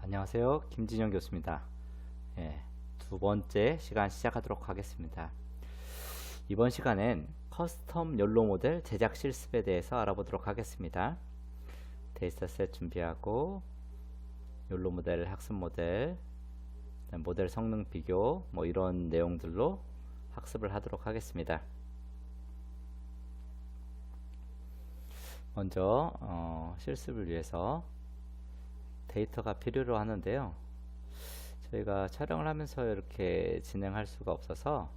안녕하세요. 김진영 교수입니다. 예, 두 번째 시간 시작하도록 하겠습니다. 이번 시간엔 커스텀 욜로 모델 제작 실습에 대해서 알아보도록 하겠습니다. 데이터셋 준비하고 욜로 모델, 학습 모델, 모델 성능 비교 뭐 이런 내용들로 학습을 하도록 하겠습니다. 먼저 실습을 위해서 데이터가 필요로 하는데요. 저희가 촬영을 하면서 이렇게 진행할 수가 없어서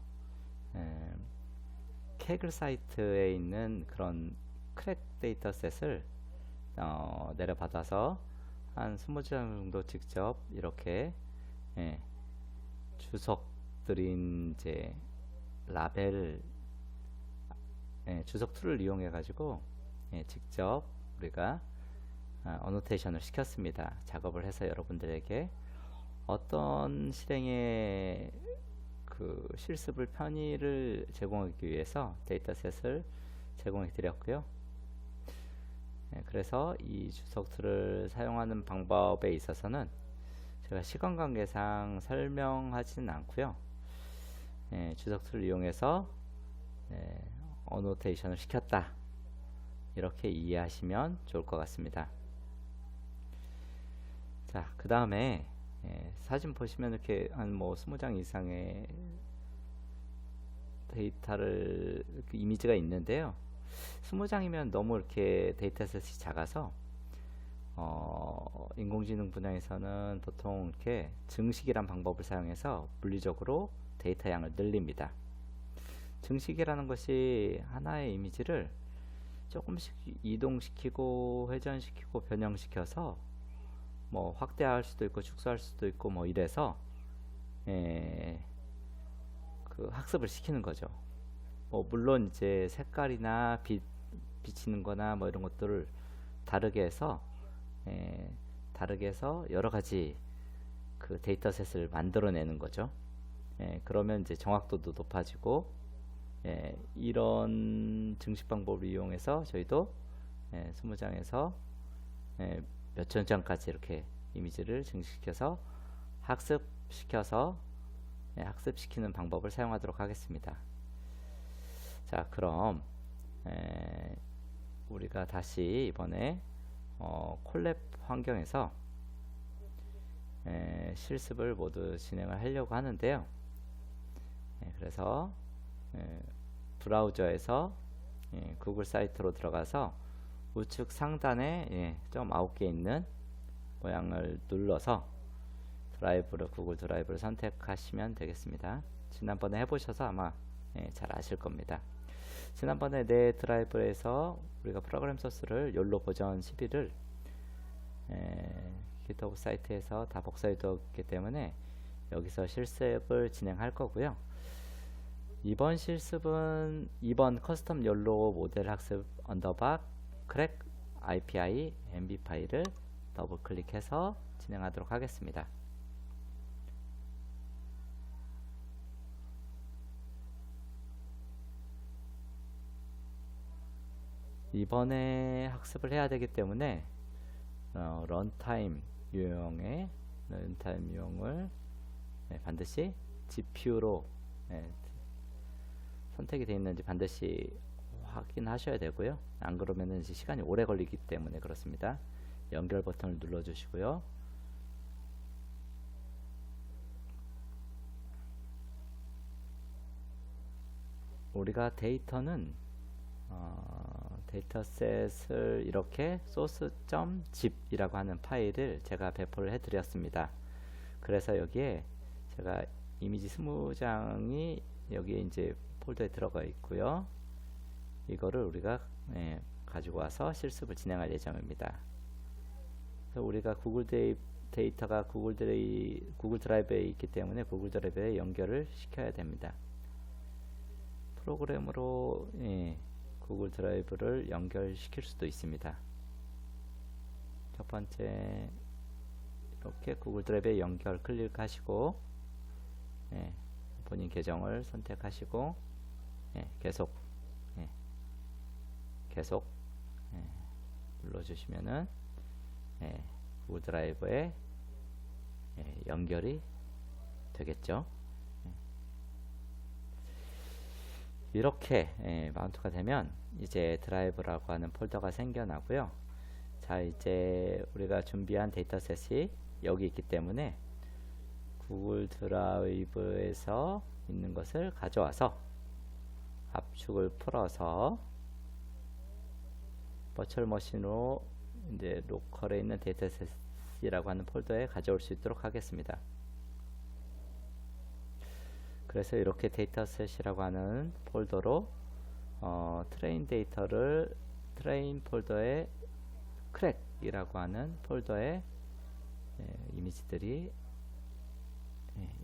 케글 사이트에 있는 그런 크랙 데이터셋을 내려받아서 한 20장 정도 직접 이렇게 주석 들인 라벨 주석 툴을 이용해 가지고 직접 우리가 어노테이션을 시켰습니다. 작업을 해서 여러분들에게 어떤 실행의 그 실습을 편의를 제공하기 위해서 데이터셋을 제공해 드렸고요. 그래서 이 주석 툴을 사용하는 방법에 있어서는 제가 시간 관계상 설명하지는 않고요. 주석 툴을 이용해서 어노테이션을 시켰다, 이렇게 이해하시면 좋을 것 같습니다. 자, 그 다음에 사진 보시면 이렇게 한 뭐 20장 이상의 데이터를 이미지가 있는데요. 20장이면 너무 이렇게 데이터셋이 작아서 인공지능 분야에서는 보통 이렇게 증식이란 방법을 사용해서 물리적으로 데이터 양을 늘립니다. 증식이라는 것이 하나의 이미지를 조금씩 이동시키고 회전시키고 변형시켜서 뭐 확대할 수도 있고 축소할 수도 있고 뭐 이래서 그 학습을 시키는 거죠. 뭐 물론 이제 색깔이나 비치는 거나 뭐 이런 것들을 다르게 해서 여러 가지 그 데이터셋을 만들어내는 거죠. 그러면 이제 정확도도 높아지고 이런 증식 방법을 이용해서 저희도 20장에서 몇천 장까지 이렇게 이미지를 증식시켜서 학습시키는 방법을 사용하도록 하겠습니다. 자, 그럼 우리가 다시 이번에 콜랩 환경에서 실습을 모두 진행을 하려고 하는데요. 그래서 브라우저에서 구글 사이트로 들어가서 우측 상단에 점 9개 있는 모양을 눌러서 구글 드라이브를 선택하시면 되겠습니다. 지난번에 해보셔서 아마 잘 아실 겁니다. 지난번에 내 드라이브에서 우리가 프로그램 소스를 욜로 버전 11을 GitHub 사이트에서 다 복사해 두었기 때문에 여기서 실습을 진행할 거고요. 이번 실습은 이번 커스텀 욜로 모델 학습 언더바 크랙 API MB 파일을 더블 클릭해서 진행하도록 하겠습니다. 이번에 학습을 해야 되기 때문에 런타임 유형을 반드시 GPU로 선택이 되어 있는지 반드시 확인하셔야 되고요. 안 그러면 이제 시간이 오래 걸리기 때문에 그렇습니다. 연결 버튼을 눌러 주시고요. 우리가 데이터는 데이터셋을 이렇게 source.zip이라고 하는 파일을 제가 배포를 해 드렸습니다. 그래서 여기에 제가 이미지 20장이 여기에 이제 폴더에 들어가 있고요. 이거를 우리가 가지고 와서 실습을 진행할 예정입니다. 그래서 우리가 데이터가 구글 드라이브에 있기 때문에 구글 드라이브에 연결을 시켜야 됩니다. 프로그램으로 구글 드라이브를 연결시킬 수도 있습니다. 첫 번째 이렇게 구글 드라이브에 연결 클릭하시고 본인 계정을 선택하시고 계속 눌러주시면은 구글 드라이브에 연결이 되겠죠. 이렇게 마운트가 되면 이제 드라이브라고 하는 폴더가 생겨나고요. 자, 이제 우리가 준비한 데이터셋이 여기 있기 때문에 구글 드라이브에서 있는 것을 가져와서 압축을 풀어서 버추얼 머신으로 이제 로컬에 있는 데이터셋이라고 하는 폴더에 가져올 수 있도록 하겠습니다. 그래서 이렇게 데이터셋이라고 하는 폴더로 트레인 데이터를 트레인 폴더에 크랙이라고 하는 폴더에 이미지들이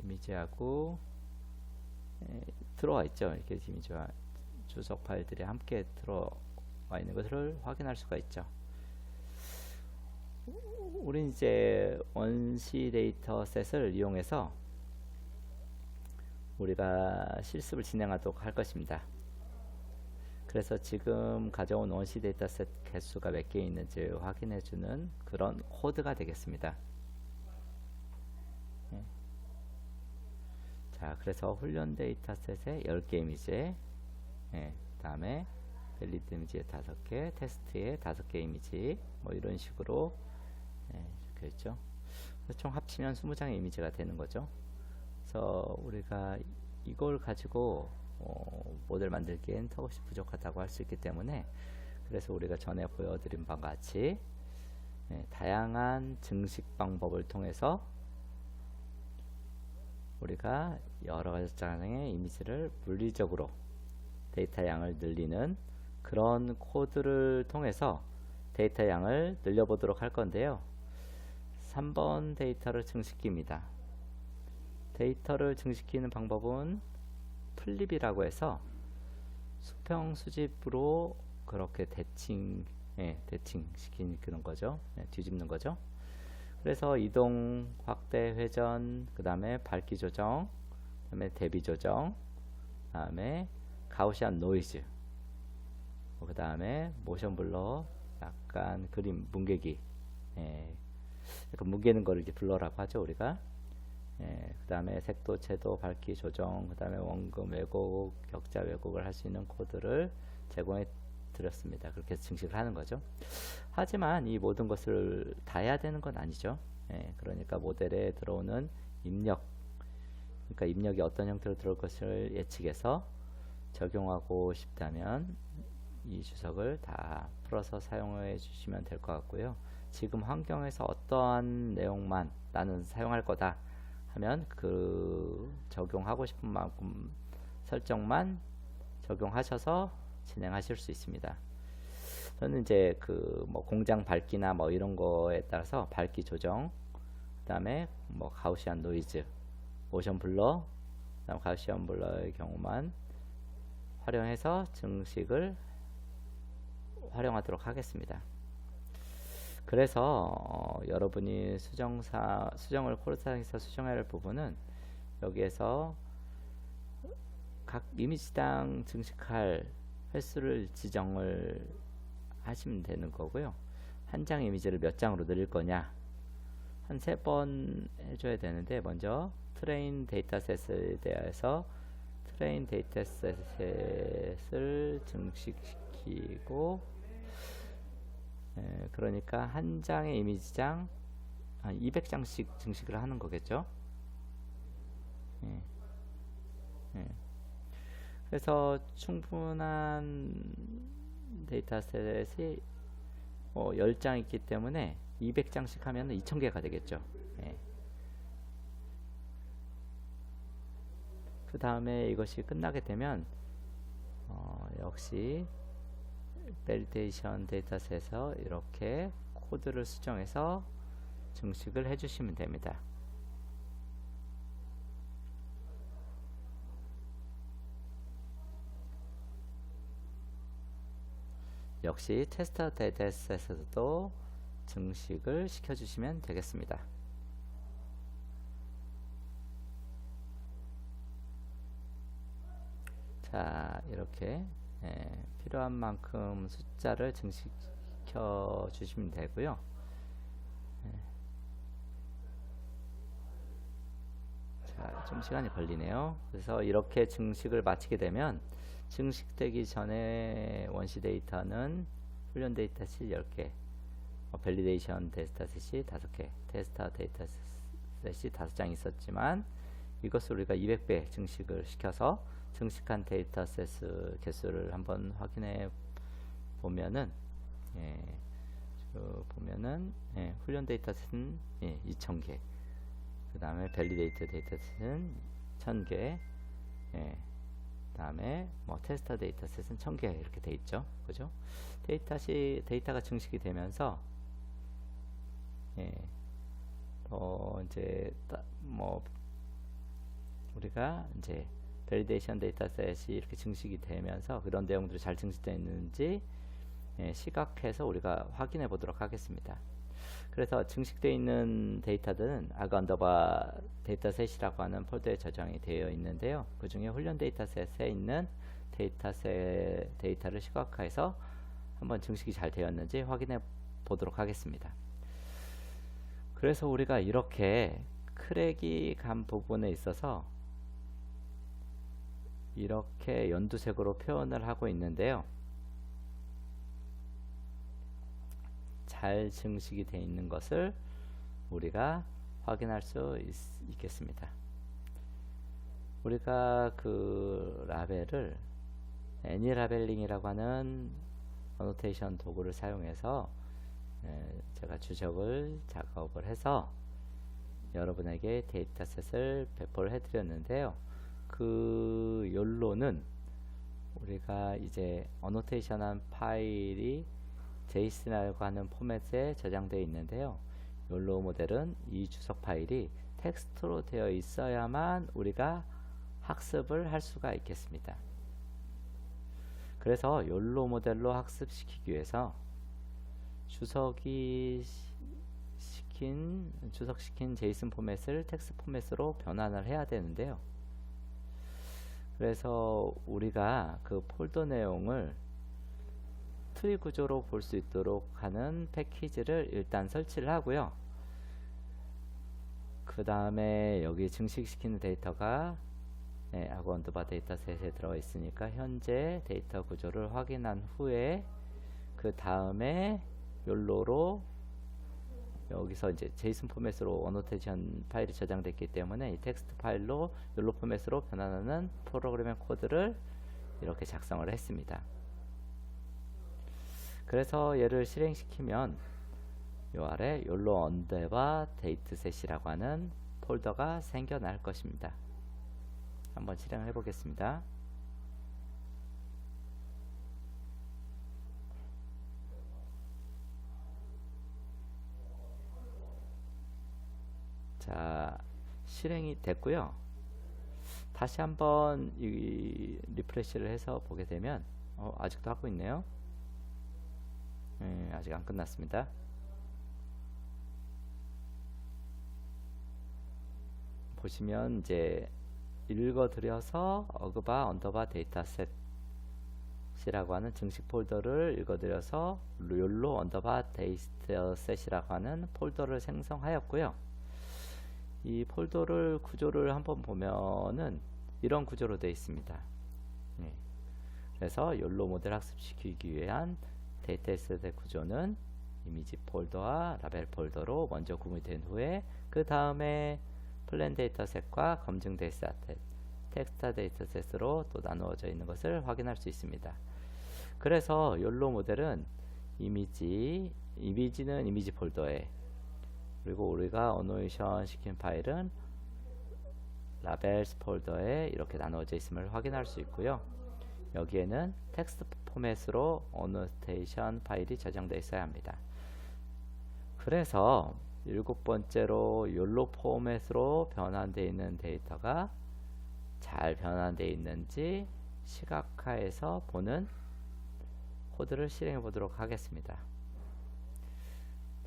이미지하고 들어와 있죠. 이렇게 이미지와 주석 파일들이 함께 들어와 있는 것을 확인할 수가 있죠. 우린 이제 원시 데이터셋을 이용해서 우리가 실습을 진행하도록 할 것입니다. 그래서 지금 가져온 원시 데이터셋 개수가 몇 개 있는지 확인해주는 그런 코드가 되겠습니다. 자, 그래서 훈련 데이터셋에 10개 이미지, 그 다음에 밸리드 이미지에 5개, 테스트에 5개 이미지, 뭐 이런 식으로 적혀있죠. 총 합치면 20장의 이미지가 되는 거죠. 그래서 우리가 이걸 가지고 모델 만들기엔 턱없이 부족하다고 할 수 있기 때문에, 그래서 우리가 전에 보여드린 바와 같이 다양한 증식 방법을 통해서 우리가 여러 가지 장의 이미지를 물리적으로 데이터 양을 늘리는 그런 코드를 통해서 데이터 양을 늘려보도록 할 건데요. 3번 데이터를 증식기입니다. 데이터를 증식시키는 방법은 플립이라고 해서 수평 수집으로 그렇게 대칭시키는 그런 거죠. 뒤집는 거죠. 그래서 이동, 확대, 회전, 그 다음에 밝기 조정, 그 다음에 대비 조정, 그 다음에 가우시안 노이즈, 그 다음에 모션 블러, 약간 그림 뭉개기, 약간 뭉개는 거를 이렇게 블러라고 하죠, 우리가. 그 다음에 색도, 채도, 밝기 조정, 그 다음에 원금 왜곡, 격자 왜곡을 할 수 있는 코드를 제공해 드렸습니다. 그렇게 증식을 하는 거죠. 하지만 이 모든 것을 다 해야 되는 건 아니죠. 그러니까 모델에 들어오는 입력, 그러니까 입력이 어떤 형태로 들어올 것을 예측해서 적용하고 싶다면 이 주석을 다 풀어서 사용해 주시면 될 것 같고요. 지금 환경에서 어떠한 내용만 나는 사용할 거다 하면 그 적용하고 싶은 만큼 설정만 적용하셔서 진행하실 수 있습니다. 저는 이제 그 뭐 공장 밝기나 뭐 이런 거에 따라서 밝기 조정, 그다음에 뭐 가우시안 노이즈, 모션 블러, 그다음 가우시안 블러의 경우만 활용해서 증식을 활용하도록 하겠습니다. 그래서 여러분이 수정을 코드상에서 수정해야 할 부분은 여기에서 각 이미지당 증식할 횟수를 지정을 하시면 되는 거고요. 한 장 이미지를 몇 장으로 늘릴 거냐, 한 3번 해줘야 되는데, 먼저 트레인 데이터셋에 대해서 트레인 데이터셋을 증식시키고, 그러니까 한 장의 이미지당 한 200장씩 증식을 하는 거겠죠. 그래서 충분한 데이터셋이 10장 있기 때문에 200장씩 하면 2000개가 되겠죠. 그 다음에 이것이 끝나게 되면 역시 밸리데이션 데이터셋에서 이렇게 코드를 수정해서 증식을 해주시면 됩니다. 역시 테스터 데이터셋에서도 증식을 시켜주시면 되겠습니다. 자, 이렇게 필요한 만큼 숫자를 증식시켜 주시면 되고요. 좀 시간이 걸리네요. 그래서 이렇게 증식을 마치게 되면 증식되기 전에 원시 데이터는 훈련 데이터셋 10개, 밸리데이션 데이터셋이 5개, 테스터 데이터셋이 5장 있었지만 이것을 우리가 200배 증식을 시켜서 증식한 데이터셋 개수를 한번 확인해 보면은 훈련 데이터셋은 2000개, 그 다음에 밸리데이터 데이터셋은 1000개, 그 다음에 테스터 데이터셋은 1000개 이렇게 돼 있죠. 그죠? 데이터가 증식이 되면서 이제 우리가 이제 밸리데이션 데이터셋이 이렇게 증식이 되면서 그런 내용들이 잘 증식되어 있는지 시각해서 우리가 확인해 보도록 하겠습니다. 그래서 증식되어 있는 데이터들은 아그 언더바 데이터셋이라고 하는 폴더에 저장이 되어 있는데요. 그 중에 훈련 데이터셋에 있는 데이터를 시각화해서 한번 증식이 잘 되었는지 확인해 보도록 하겠습니다. 그래서 우리가 이렇게 크랙이 간 부분에 있어서 이렇게 연두색으로 표현을 하고 있는데요. 잘 증식이 되어 있는 것을 우리가 확인할 수 있겠습니다. 우리가 그 라벨을 애니라벨링이라고 하는 어노테이션 도구를 사용해서 제가 주적을 작업을 해서 여러분에게 데이터셋을 배포를 해드렸는데요. 그 욜로는 우리가 이제 어노테이션한 파일이 JSON이라고 하는 포맷에 저장되어 있는데요. 욜로 모델은 이 주석 파일이 텍스트로 되어 있어야만 우리가 학습을 할 수가 있겠습니다. 그래서 욜로 모델로 학습시키기 위해서 주석시킨 JSON 포맷을 텍스트 포맷으로 변환을 해야 되는데요. 그래서 우리가 그 폴더 내용을 트리 구조로 볼 수 있도록 하는 패키지를 일단 설치를 하고요. 그 다음에 여기 증식시키는 데이터가 아그 언더바 데이터셋에 들어가 있으니까 현재 데이터 구조를 확인한 후에 그 다음에 욜로로 여기서 이제 JSON 포맷으로 어노테이션 파일이 저장됐기 때문에 이 텍스트 파일로 욜로 포맷으로 변환하는 프로그램의 코드를 이렇게 작성을 했습니다. 그래서 얘를 실행시키면 요 아래 욜로 언더바 데이터셋이라고 하는 폴더가 생겨날 것입니다. 한번 실행을 해 보겠습니다. 자, 실행이 됐고요. 다시 한번 리프레시를 해서 보게 되면 아직도 하고 있네요. 아직 안 끝났습니다. 보시면 이제 읽어드려서 어그바 언더바 데이터셋이라고 하는 증식 폴더를 읽어드려서 욜로 언더바 데이터셋이라고 하는 폴더를 생성하였고요. 이 폴더를 구조를 한번 보면은 이런 구조로 되어 있습니다. 그래서 욜로 모델 학습시키기 위한 데이터셋의 구조는 이미지 폴더와 라벨 폴더로 먼저 구분된 후에 그 다음에 플랜 데이터셋과 검증 데이터셋, 텍스트 데이터셋으로 또 나누어져 있는 것을 확인할 수 있습니다. 그래서 욜로 모델은 이미지는 이미지 폴더에, 그리고 우리가 어노테이션 시킨 파일은 라벨스 폴더에 이렇게 나누어져 있음을 확인할 수 있고요. 여기에는 텍스트 포맷으로 어노테이션 파일이 저장되어 있어야 합니다. 그래서 7번째로 욜로 포맷으로 변환되어 있는 데이터가 잘 변환되어 있는지 시각화해서 보는 코드를 실행해 보도록 하겠습니다.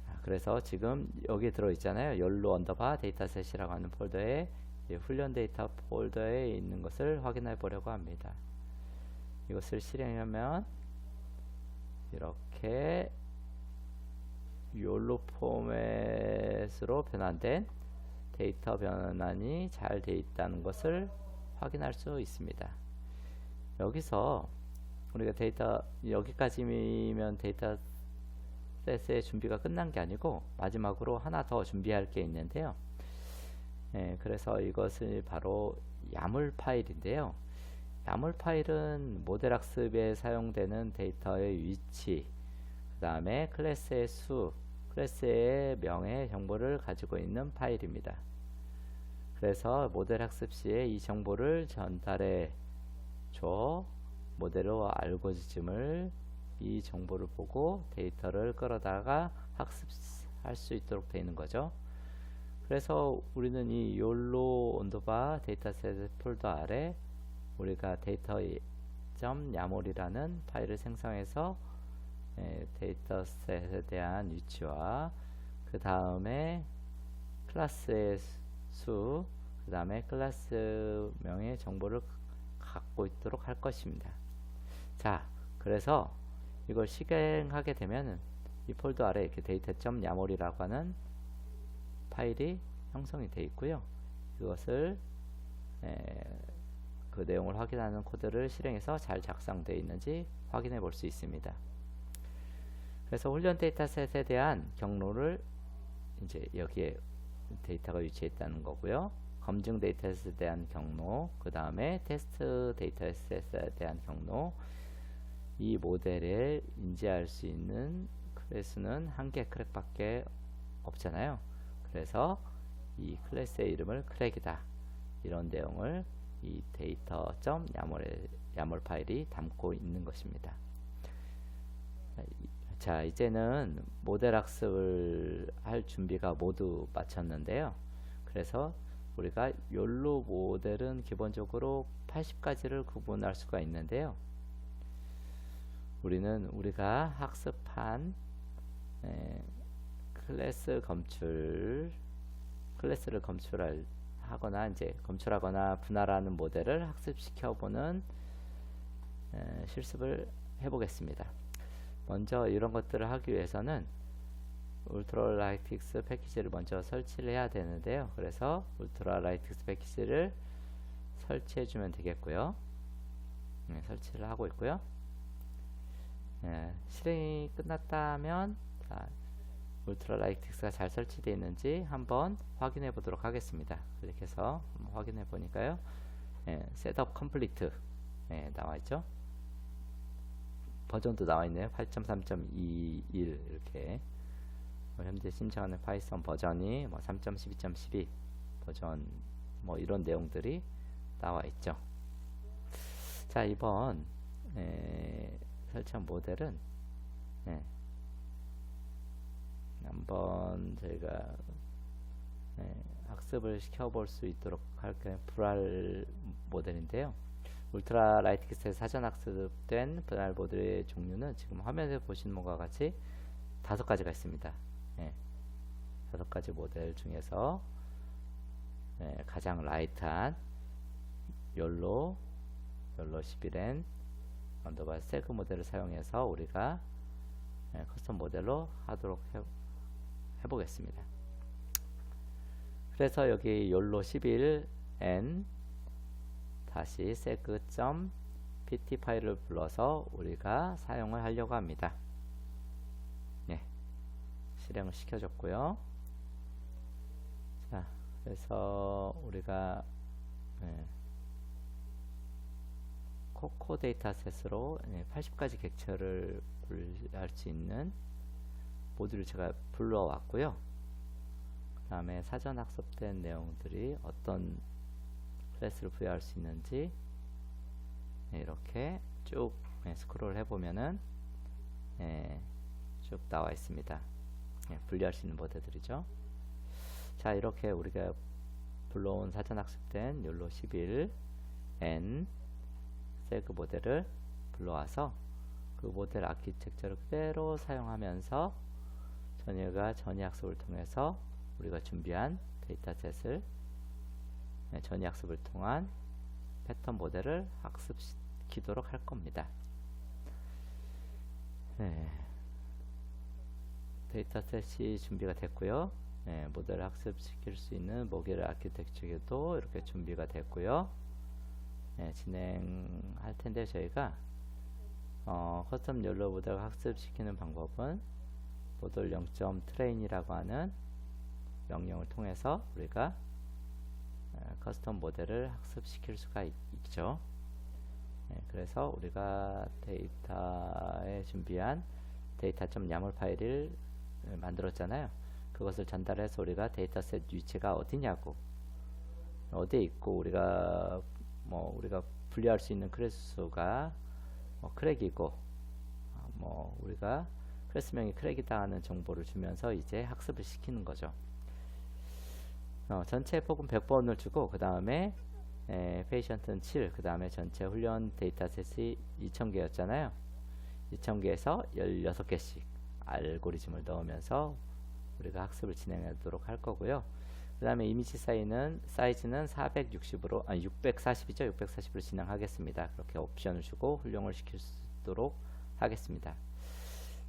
자, 그래서 지금 여기 들어 있잖아요. 욜로 언더바 데이터셋이라고 하는 폴더에 훈련 데이터 폴더에 있는 것을 확인해 보려고 합니다. 이것을 실행하면 이렇게 욜로 포맷으로 변환된 데이터 변환이 잘 돼 있다는 것을 확인할 수 있습니다. 여기서 우리가 데이터 여기까지면 데이터셋의 준비가 끝난 게 아니고 마지막으로 하나 더 준비할 게 있는데요. 그래서 이것을 바로 야물 파일인데요. 야물 파일은 모델 학습에 사용되는 데이터의 위치, 그 다음에 클래스의 수, 클래스의 명의 정보를 가지고 있는 파일입니다. 그래서 모델 학습 시에 이 정보를 전달해 줘 모델로 알고리즘을 이 정보를 보고 데이터를 끌어다가 학습할 수 있도록 되어 있는 거죠. 그래서 우리는 이 욜로 온도바 데이터셋 폴더 아래 우리가 데이터.yaml이라는 파일을 생성해서 데이터셋에 대한 위치와 그 다음에 클래스의 수, 그 다음에 클래스명의 정보를 갖고 있도록 할 것입니다. 자, 그래서 이걸 실행하게 되면 이 폴더 아래 이렇게 데이터.yaml이라고 하는 파일이 형성이 되어 있고요. 이것을 그 내용을 확인하는 코드를 실행해서 잘 작성되어 있는지 확인해 볼 수 있습니다. 그래서 훈련 데이터셋에 대한 경로를 이제 여기에 데이터가 위치해 있다는 거고요. 검증 데이터셋에 대한 경로, 그 다음에 테스트 데이터셋에 대한 경로, 이 모델을 인지할 수 있는 클래스는 한 개 크랙밖에 없잖아요. 그래서 이 클래스의 이름을 크랙이다, 이런 내용을 이 데이터.yaml 파일이 담고 있는 것입니다. 자, 이제는 모델 학습을 할 준비가 모두 마쳤는데요. 그래서 우리가 욜로 모델은 기본적으로 80가지를 구분할 수가 있는데요. 우리가 학습한 클래스를 검출하거나 분할하는 모델을 학습시켜보는 실습을 해보겠습니다. 먼저 이런 것들을 하기 위해서는 울트라라이틱스 패키지를 먼저 설치를 해야 되는데요. 그래서 울트라라이틱스 패키지를 설치해 주면 되겠고요. 설치를 하고 있고요. 실행이 끝났다면 울트라라이틱스가 잘 설치되어 있는지 한번 확인해 보도록 하겠습니다. 클릭해서 확인해 보니까요, 셋업 컴플리트 나와 있죠. 버전도 나와 있네요. 8.3.21 이렇게. 현재 신청하는 파이썬 버전이 3.12.12 버전 이런 내용들이 나와 있죠. 자, 이번 설치한 모델은 한번 저희가 학습을 시켜볼 수 있도록 할게요. 불알 모델인데요. 울트라라이틱스에서 사전 학습된 분할 모델의 종류는 지금 화면에 보시는 것과 같이 5가지가 있습니다. 5가지 모델 중에서 가장 라이트한 욜로 11N 언더바 세그 모델을 사용해서 우리가 커스텀 모델로 하도록 해보겠습니다. 그래서 여기 욜로 11N 다시 seg.pt 파일을 불러서 우리가 사용을 하려고 합니다. 실행을 시켜줬고요. 자, 그래서 우리가 코코 데이터셋으로 80가지 객체를 분리할 수 있는 모듈을 제가 불러왔고요. 그 다음에 사전 학습된 내용들이 어떤 클래스를 부여할 수 있는지 이렇게 쭉 스크롤 해보면은 쭉 나와 있습니다. 분리할 수 있는 모델들이죠. 자, 이렇게 우리가 불러온 사전 학습된 욜로 11N 세그 모델을 불러와서 그 모델 아키텍처를 그대로 사용하면서 전이가 전이학습을 통해서 우리가 준비한 데이터셋을 전이학습을 통한 패턴 모델을 학습시키도록 할 겁니다. 데이터셋이 준비가 됐고요. 모델을 학습시킬 수 있는 모듈 아키텍처도 이렇게 준비가 됐고요. 진행할 텐데 저희가 커스텀 욜로 모델 학습시키는 방법은 모듈 0.train이라고 하는 명령을 통해서 우리가 커스텀 모델을 학습시킬 수가 있죠. 그래서 우리가 데이터에 준비한 데이터.yaml 파일을 만들었잖아요. 그것을 전달해서 우리가 데이터셋 위치가 어디냐고, 어디에 있고, 우리가 분류할 수 있는 크레스수가 크랙이고, 우리가 클래스명이 크랙이다 하는 정보를 주면서 이제 학습을 시키는 거죠. 전체 폭은 100번을 주고, 그 다음에 페이션트는 7, 그 다음에 전체 훈련 데이터셋이 2000개였잖아요. 2000개에서 16개씩 알고리즘을 넣으면서 우리가 학습을 진행하도록 할 거고요. 그 다음에 이미지 사이즈는 460으로 640이죠. 640으로 진행하겠습니다. 그렇게 옵션을 주고 훈령을 시킬 수 있도록 하겠습니다.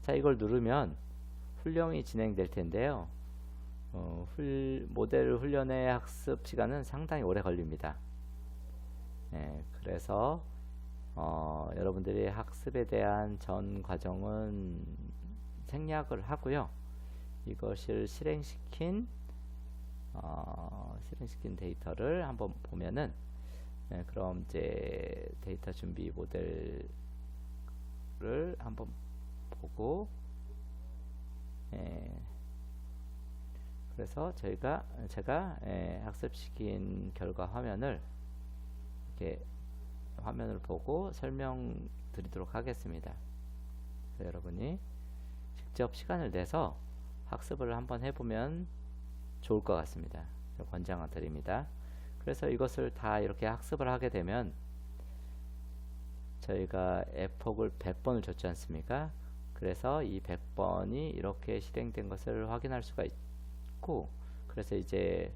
자, 이걸 누르면 훈령이 진행될 텐데요. 모델 훈련의 학습 시간은 상당히 오래 걸립니다. 그래서 여러분들이 학습에 대한 전 과정은 생략을 하고요. 이것을 실행시킨 데이터를 한번 보면은, 그럼 이제 데이터 준비 모델을 한번 보고, 그래서 제가 학습시킨 결과 화면을 이렇게 화면을 보고 설명드리도록 하겠습니다. 여러분이 직접 시간을 내서 학습을 한번 해보면 좋을 것 같습니다. 권장을 드립니다. 그래서 이것을 다 이렇게 학습을 하게 되면 저희가 에폭을 100번을 줬지 않습니까? 그래서 이 100번이 이렇게 실행된 것을 확인할 수가 있고, 그래서 이제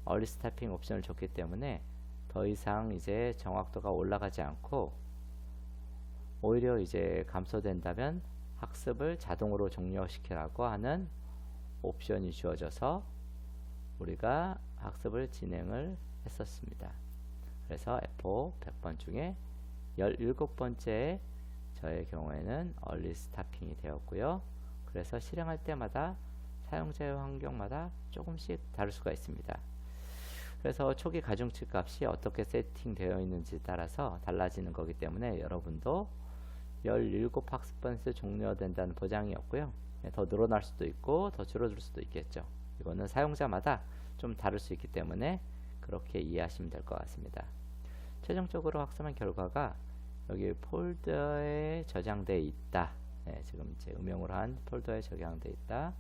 얼리 스태핑 옵션을 줬기 때문에 더 이상 이제 정확도가 올라가지 않고 오히려 이제 감소된다면 학습을 자동으로 종료시키라고 하는 옵션이 주어져서 우리가 학습을 진행을 했었습니다. 그래서 F4 100번 중에 17번째 저의 경우에는 얼리 스타핑이 되었고요. 그래서 실행할 때마다 사용자의 환경마다 조금씩 다를 수가 있습니다. 그래서 초기 가중치 값이 어떻게 세팅되어 있는지 따라서 달라지는 거기 때문에 여러분도 17학습번에서 종료된다는 보장이 없고요. 더 늘어날 수도 있고 더 줄어들 수도 있겠죠. 이거는 사용자마다 좀 다를 수 있기 때문에 그렇게 이해하시면 될 것 같습니다. 최종적으로 학습한 결과가 여기 폴더에 저장되어 있다. 지금 이제 음영으로 한 폴더에 저장되어 있다.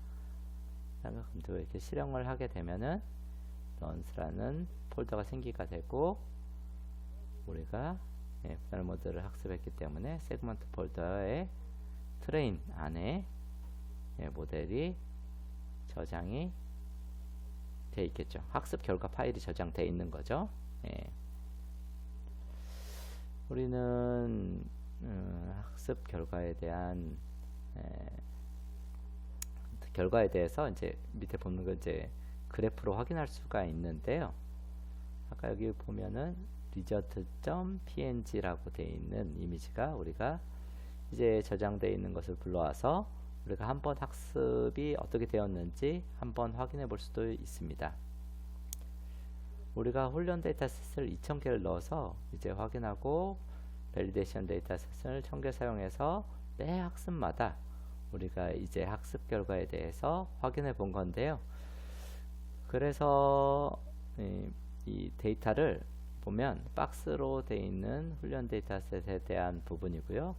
이렇게 실행을 하게 되면은 런스라는 폴더가 생기게 되고, 우리가 분할 모드를 학습했기 때문에 세그먼트 폴더의 트레인 안에 모델이 저장이 되어 있겠죠. 학습 결과 파일이 저장되어 있는 거죠. 우리는 학습 결과에 대한 결과에 대해서 이제 밑에 보는 거 이제 그래프로 확인할 수가 있는데요. 아까 여기 보면은 result.png라고 되어 있는 이미지가 우리가 이제 저장되어 있는 것을 불러와서 우리가 한번 학습이 어떻게 되었는지 한번 확인해 볼 수도 있습니다. 우리가 훈련 데이터셋을 2000개를 넣어서 이제 확인하고, 밸리데이션 데이터셋을 1000개 사용해서 매 학습마다 우리가 이제 학습 결과에 대해서 확인해 본 건데요. 그래서 이 데이터를 보면 박스로 되어 있는 훈련 데이터셋에 대한 부분이고요.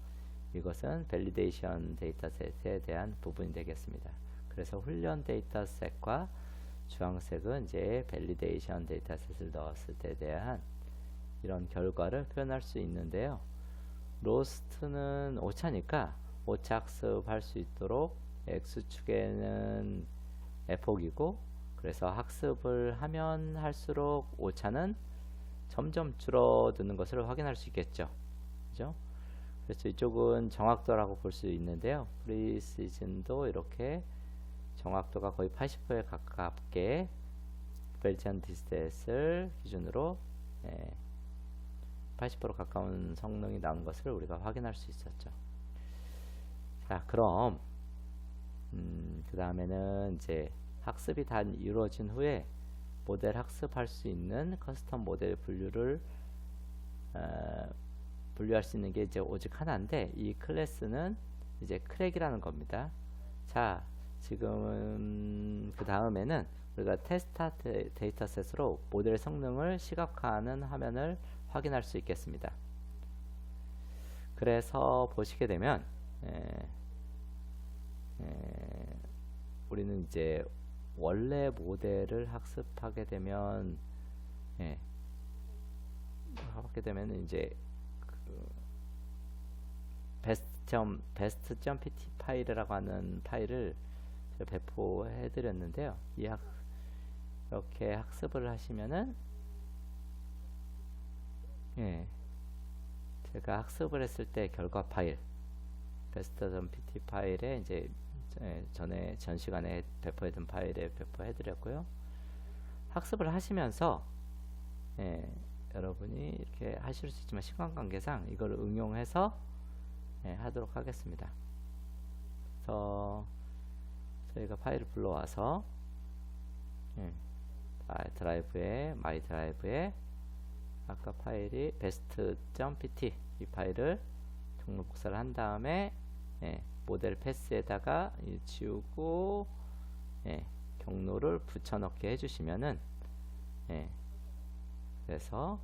이것은 밸리데이션 데이터셋에 대한 부분이 되겠습니다. 그래서 훈련 데이터셋과 주황색은 이제 밸리데이션 데이터셋을 넣었을 때에 대한 이런 결과를 표현할 수 있는데요. 로스트는 오차니까 오차 학습할 수 있도록 X축에는 F폭이고, 그래서 학습을 하면 할수록 오차는 점점 줄어드는 것을 확인할 수 있겠죠. 그죠? 그래서 이쪽은 정확도라고 볼 수 있는데요. 프리시즌도 이렇게 정확도가 거의 80%에 가깝게 벨지안 디스텟을 기준으로 80% 가까운 성능이 나온 것을 우리가 확인할 수 있었죠. 자, 그럼 그 다음에는 이제 학습이 다 이루어진 후에 모델 학습할 수 있는 커스텀 모델 분류할 수 있는 게 이제 오직 하나인데, 이 클래스는 이제 크랙이라는 겁니다. 자, 지금 그 다음에는 우리가 테스트 데이터셋으로 모델 성능을 시각화하는 화면을 확인할 수 있겠습니다. 그래서 보시게 되면 우리는 이제 원래 모델을 학습하게 되면 이제 best.pt 파일이라고 하는 파일을 제가 배포해 드렸는데요. 이렇게 학습을 하시면은 제가 학습을 했을 때 결과 파일 best.pt 파일에 이제 전 시간에 배포해둔 파일에 배포해 드렸고요. 학습을 하시면서 여러분이 이렇게 하실 수 있지만 시간 관계상 이걸 응용해서 하도록 하겠습니다. 그래서 저희가 파일을 불러와서 마이 드라이브에 아까 파일이 best.pt 이 파일을 종로 복사를 한 다음에 모델 패스에다가 지우고 경로를 붙여넣기 해주시면은 그래서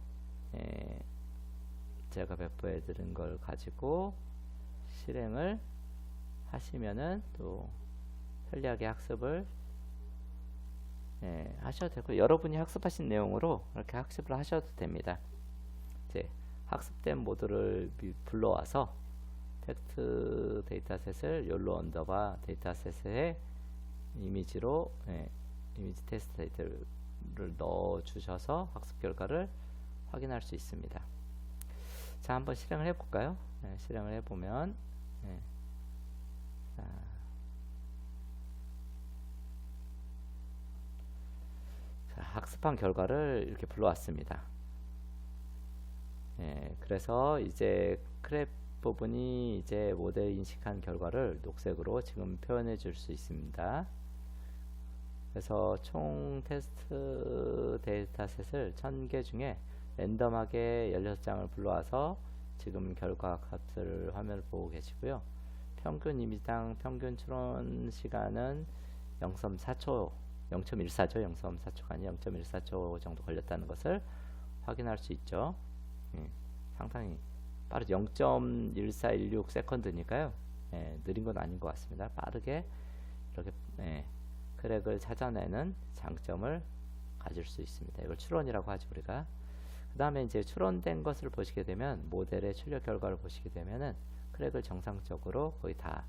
제가 배포해 드린 걸 가지고 실행을 하시면은 또 편리하게 학습을 하셔도 되고, 여러분이 학습하신 내용으로 이렇게 학습을 하셔도 됩니다. 이제 학습된 모듈을 불러와서 텍스트 데이터셋을 욜로 언더바 데이터셋에 이미지로 이미지 테스트 데이터를 넣어 주셔서 학습 결과를 확인할 수 있습니다. 자, 한번 실행을 해 볼까요? 실행을 해 보면 자, 학습한 결과를 이렇게 불러왔습니다. 그래서 이제 크랩 부분이 이제 모델 인식한 결과를 녹색으로 지금 표현해 줄 수 있습니다. 그래서 총 테스트 데이터셋을 1000개 중에 랜덤하게 16장을 불러와서 지금 결과 값을 화면을 보고 계시고요. 평균 이미지당 평균 추론 시간은 0.4초, 0.14죠. 0.4초가 아니라 0.14초 정도 걸렸다는 것을 확인할 수 있죠. 상당히 빠르죠. 0.1416 세컨드니까요. 느린 건 아닌 것 같습니다. 빠르게 이렇게 크랙을 찾아내는 장점을 가질 수 있습니다. 이걸 추론이라고 하죠, 우리가. 그 다음에 이제 추론된 것을 보시게 되면, 모델의 출력 결과를 보시게 되면은 크랙을 정상적으로 거의 다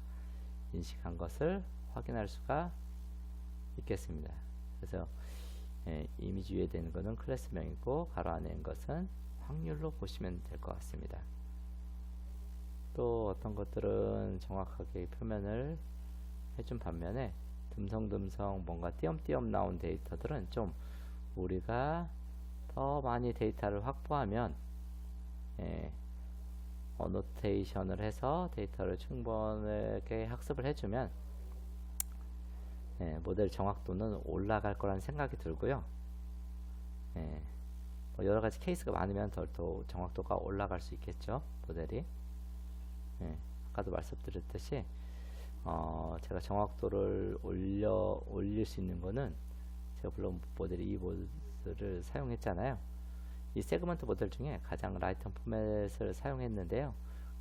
인식한 것을 확인할 수가 있겠습니다. 그래서 이미지 위에 되는 것은 클래스명이고 가로 안에 있는 것은 확률로 보시면 될 것 같습니다. 또 어떤 것들은 정확하게 표면을 해준 반면에 듬성듬성 뭔가 띄엄띄엄 나온 데이터들은 좀 우리가 더 많이 데이터를 확보하면 어노테이션을 해서 데이터를 충분하게 학습을 해주면 모델 정확도는 올라갈 거라는 생각이 들고요. 뭐 여러가지 케이스가 많으면 더 정확도가 올라갈 수 있겠죠, 모델이. 아까도 말씀드렸듯이 제가 정확도를 올릴 수 있는 거는, 제가 물론 모델이 이 모델을 사용했잖아요. 이 세그먼트 모델 중에 가장 라이트 포맷을 사용했는데요.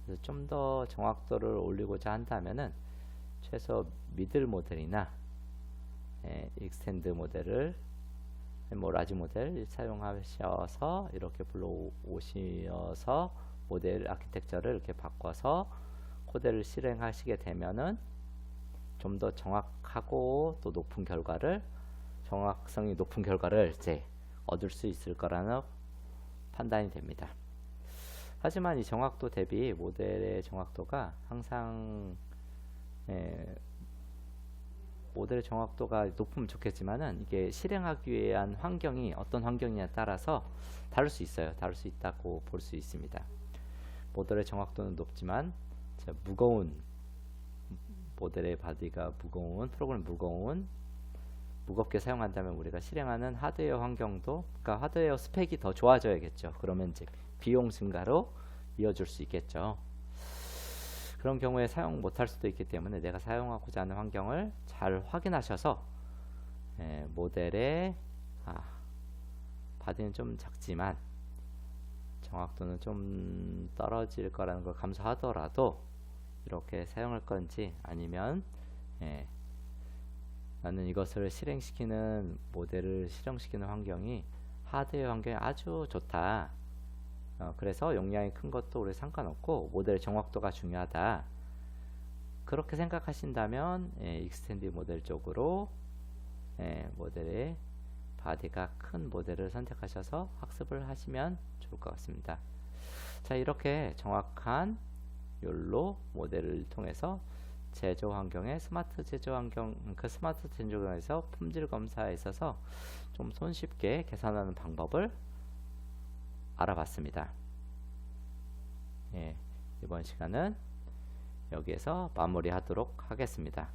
그래서 좀 더 정확도를 올리고자 한다면은 최소 미들 모델이나 익스텐드 모델을 뭐 라지 모델 사용하셔서 이렇게 불러오셔서 모델 아키텍처를 이렇게 바꿔서 코드를 실행하시게 되면은 좀 더 정확하고 또 정확성이 높은 결과를 이제 얻을 수 있을 거라는 판단이 됩니다. 하지만 이 정확도 대비 모델의 정확도가 항상 모델의 정확도가 높으면 좋겠지만은 이게 실행하기 위한 환경이 어떤 환경이냐에 따라서 다를 수 있어요. 다를 수 있다고 볼 수 있습니다. 모델의 정확도는 높지만 무거운 모델의 바디가 무겁게 사용한다면 우리가 실행하는 하드웨어 환경도, 그러니까 하드웨어 스펙이 더 좋아져야겠죠. 그러면 이제 비용 증가로 이어질 수 있겠죠. 그런 경우에 사용 못할 수도 있기 때문에 내가 사용하고자 하는 환경을 잘 확인하셔서 모델의 바디는 좀 작지만 정확도는 좀 떨어질 거라는 걸 감수하더라도 이렇게 사용할 건지, 아니면 나는 이것을 실행시키는 모델을 실행시키는 환경이 하드웨어 환경이 아주 좋다. 그래서 용량이 큰 것도 우리 상관없고 모델 정확도가 중요하다. 그렇게 생각하신다면 익스텐드 모델 쪽으로 모델의 바디가 큰 모델을 선택하셔서 학습을 하시면 좋을 것 같습니다. 자, 이렇게 정확한 욜로 모델을 통해서 제조 환경의 스마트 제조 환경, 그 스마트 제조 환경에서 품질 검사에 있어서 좀 손쉽게 계산하는 방법을 알아봤습니다. 이번 시간은 여기에서 마무리하도록 하겠습니다.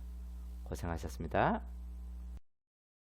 고생하셨습니다.